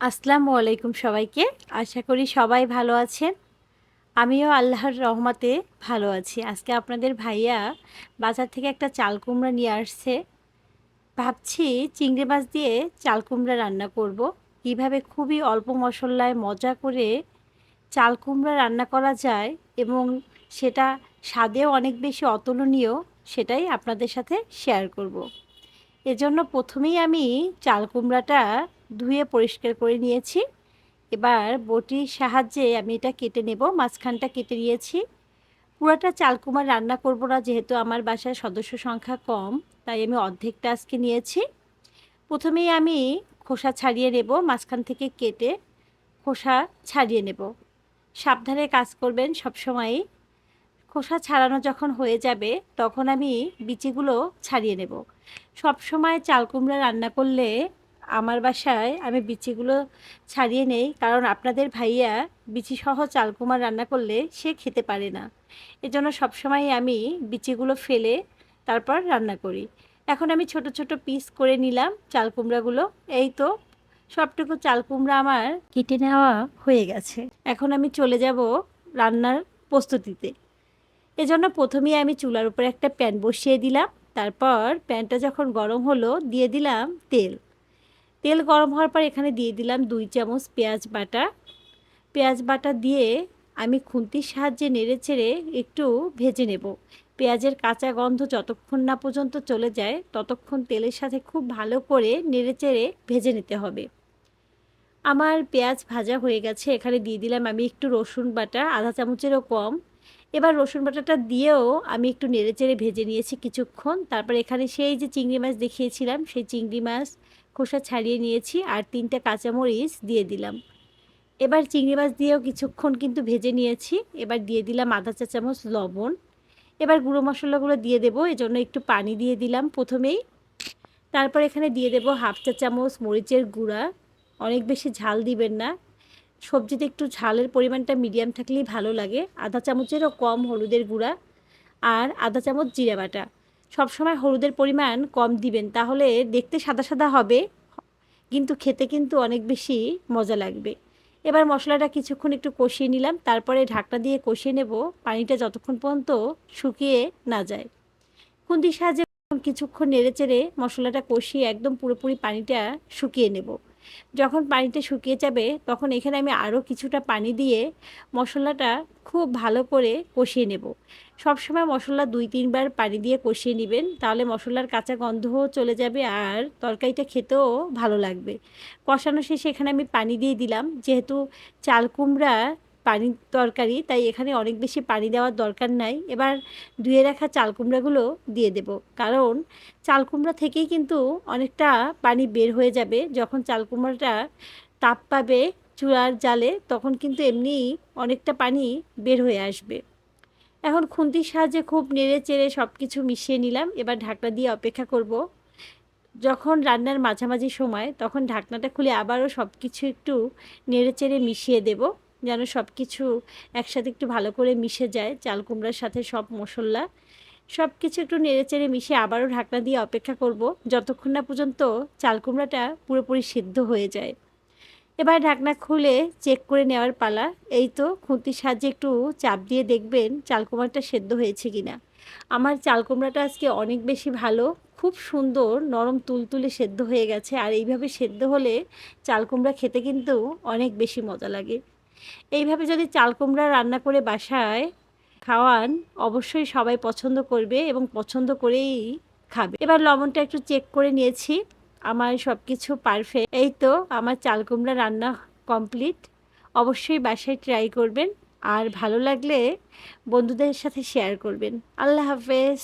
আসসালামু আলাইকুম সবাইকে। আশা করি সবাই ভালো আছেন। আমিও আল্লাহর রহমতে ভালো আছি। আজকে আপনাদের ভাইয়া বাজার থেকে একটা চাল কুমড়া নিয়ে আসছে। ভাবছি চিংড়ি মাছ দিয়ে চাল কুমড়া রান্না করব। কিভাবে খুবই অল্প মশলায় মজা করে চাল কুমড়া রান্না করা যায় এবং সেটা স্বাদেও অনেক বেশি অতুলনীয়, সেটাই আপনাদের সাথে শেয়ার করব। এজন্য প্রথমেই আমি চাল কুমড়াটা ধুয়ে পরিষ্কার করে নিয়েছি। এবার বটির সাহায্যে আমি এটা কেটে নেব। মাঝখানটা কেটে নিয়েছি। পুরাটা চাল কুমড়া রান্না করব না, যেহেতু আমার বাসায় সদস্য সংখ্যা কম, তাই আমি অর্ধেকটা আজকে নিয়েছি। প্রথমেই আমি খোসা ছাড়িয়ে নেব, মাঝখান থেকে কেটে খোসা ছাড়িয়ে নেব। সাবধানে কাজ করবেন সবসময়ই। খোসা ছাড়ানো যখন হয়ে যাবে তখন আমি বিচিগুলো ছাড়িয়ে নেব। সবসময় চাল কুমড়া রান্না করলে আমার বাসায় আমি বিচিগুলো ছাড়িয়ে নেই, কারণ আপনাদের ভাইয়া বিচিসহ চাল কুমড়া রান্না করলে সে খেতে পারে না। এজন্য সবসময় আমি বিচিগুলো ফেলে তারপর রান্না করি। এখন আমি ছোট ছোট পিস করে নিলাম চাল কুমড়াগুলো। এই তো সবটুকু চাল কুমড়া আমার কেটে নেওয়া হয়ে গেছে। এখন আমি চলে যাব রান্নার প্রস্তুতিতে। এজন্য প্রথমেই আমি চুলার উপরে একটা প্যান বসিয়ে দিলাম। তারপর প্যানটা যখন গরম হলো দিয়ে দিলাম তেল। তেল গরম হওয়ার পর এখানে দিয়ে দিলাম 2 চামচ পেঁয়াজ বাটা। পেঁয়াজ বাটা দিয়ে আমি খুন্তির সাহায্যে নেড়েচেড়ে একটু ভেজে নেব। পেঁয়াজের কাঁচা গন্ধ যতক্ষণ না পর্যন্ত চলে যায় ততক্ষণ তেলের সাথে খুব ভালো করে নেড়েচেড়ে ভেজে নিতে হবে। আমার পেঁয়াজ ভাজা হয়ে গেছে। এখানে দিয়ে দিলাম আমি একটু রসুন বাটা, আধা চামচেরও কম। এবার রসুন বাটাটা দিয়েও আমি একটু নেড়েচেড়ে ভেজে নিয়েছি কিছুক্ষণ। তারপর এখানে সেই যে চিংড়ি মাছ দেখিয়েছিলাম সেই চিংড়ি মাছ খোসা ছাড়িয়ে নিয়েছি আর 3টা কাঁচামরিচ দিয়ে দিলাম। এবার চিংড়ি মাছ দিয়েও কিছুক্ষণ কিন্তু ভেজে নিয়েছি। এবার দিয়ে দিলাম আধা চা চামচ লবণ। এবার গুঁড়ো মশলাগুলো দিয়ে দেবো, এজন্য একটু পানি দিয়ে দিলাম প্রথমেই। তারপর এখানে দিয়ে দেবো হাফ চা চামচ মরিচের গুঁড়া। অনেক বেশি ঝাল দিবেন না, সবজিতে একটু ঝালের পরিমাণটা মিডিয়াম থাকলেই ভালো লাগে। আধা চামচেরও কম হলুদের গুঁড়া আর আধা চামচ জিরা বাটা। সবসময় হলুদের পরিমাণ কম দিবেন, তাহলে দেখতে সাদা সাদা হবে কিন্তু খেতে কিন্তু অনেক বেশি মজা লাগবে। এবার মশলাটা কিছুক্ষণ একটু কষিয়ে নিলাম, তারপরে ঢাকনা দিয়ে কষিয়ে নেব পানিটা যতক্ষণ পর্যন্ত শুকিয়ে না যায়। খুন্তির সাহায্যে কিছুক্ষণ নেড়েচেড়ে মশলাটা কষিয়ে একদম পুরোপুরি পানিটা শুকিয়ে নেব। যখন পানিটা শুকিয়ে যাবে তখন এখানে আমি আরও কিছুটা পানি দিয়ে মশলাটা খুব ভালো করে কষিয়ে নেব। সবসময় মশলা 2-3 বার পানি দিয়ে কষিয়ে নেবেন, তাহলে মশলার কাঁচা গন্ধও চলে যাবে আর তরকারিটা খেতেও ভালো লাগবে। কষানো শেষে এখানে আমি পানি দিয়ে দিলাম। যেহেতু চাল কুমড়া পানির তরকারি, তাই এখানে অনেক বেশি পানি দেওয়ার দরকার নাই। এবার ধুয়ে রাখা চাল কুমড়াগুলো দিয়ে দেব, কারণ চাল কুমড়া থেকেই কিন্তু অনেকটা পানি বের হয়ে যাবে। যখন চাল কুমড়াটা তাপ পাবে চুলার জালে তখন কিন্তু এমনিই অনেকটা পানি বের হয়ে আসবে। এখন খুন্তির সাহায্যে খুব নেড়ে চেড়ে সব কিছু মিশিয়ে নিলাম। এবার ঢাকনা দিয়ে অপেক্ষা করব। যখন রান্নার মাঝামাঝি সময় তখন ঢাকনাটা খুলে আবারও সব কিছু একটু নেড়ে চেড়ে মিশিয়ে দেব, যেন সব কিছু একসাথে একটু ভালো করে মিশে যায় চাল কুমড়ার সাথে সব মশলা। সব কিছু একটু নেড়েচেড়ে মিশিয়ে আবারও ঢাকনা দিয়ে অপেক্ষা করব যতক্ষণ না পর্যন্ত চাল কুমড়াটা পুরোপুরি সিদ্ধ হয়ে যায়। এবার ঢাকনা খুলে চেক করে নেওয়ার পালা। এই তো খুন্তির সাহায্যে একটু চাপ দিয়ে দেখবেন চাল কুমড়াটা সেদ্ধ হয়েছে কিনা। আমার চাল কুমড়াটা আজকে অনেক বেশি ভালো, খুব সুন্দর নরম তুলতুলে সেদ্ধ হয়ে গেছে। আর এইভাবে সেদ্ধ হলে চাল কুমড়া খেতে কিন্তু অনেক বেশি মজা লাগে। এইভাবে যদি চাল কুমড়া রান্না করে বাসায় খাওয়ান অবশ্যই সবাই পছন্দ করবে এবং পছন্দ করেই খাবে। এবার লবণটা একটু চেক করে নিয়েছি, আমার সব কিছু পারফেক্ট। এই তো আমার চাল কুমড়া রান্না কমপ্লিট। অবশ্যই বাসায় ট্রাই করবেন আর ভালো লাগলে বন্ধুদের সাথে শেয়ার করবেন। আল্লাহ হাফেজ।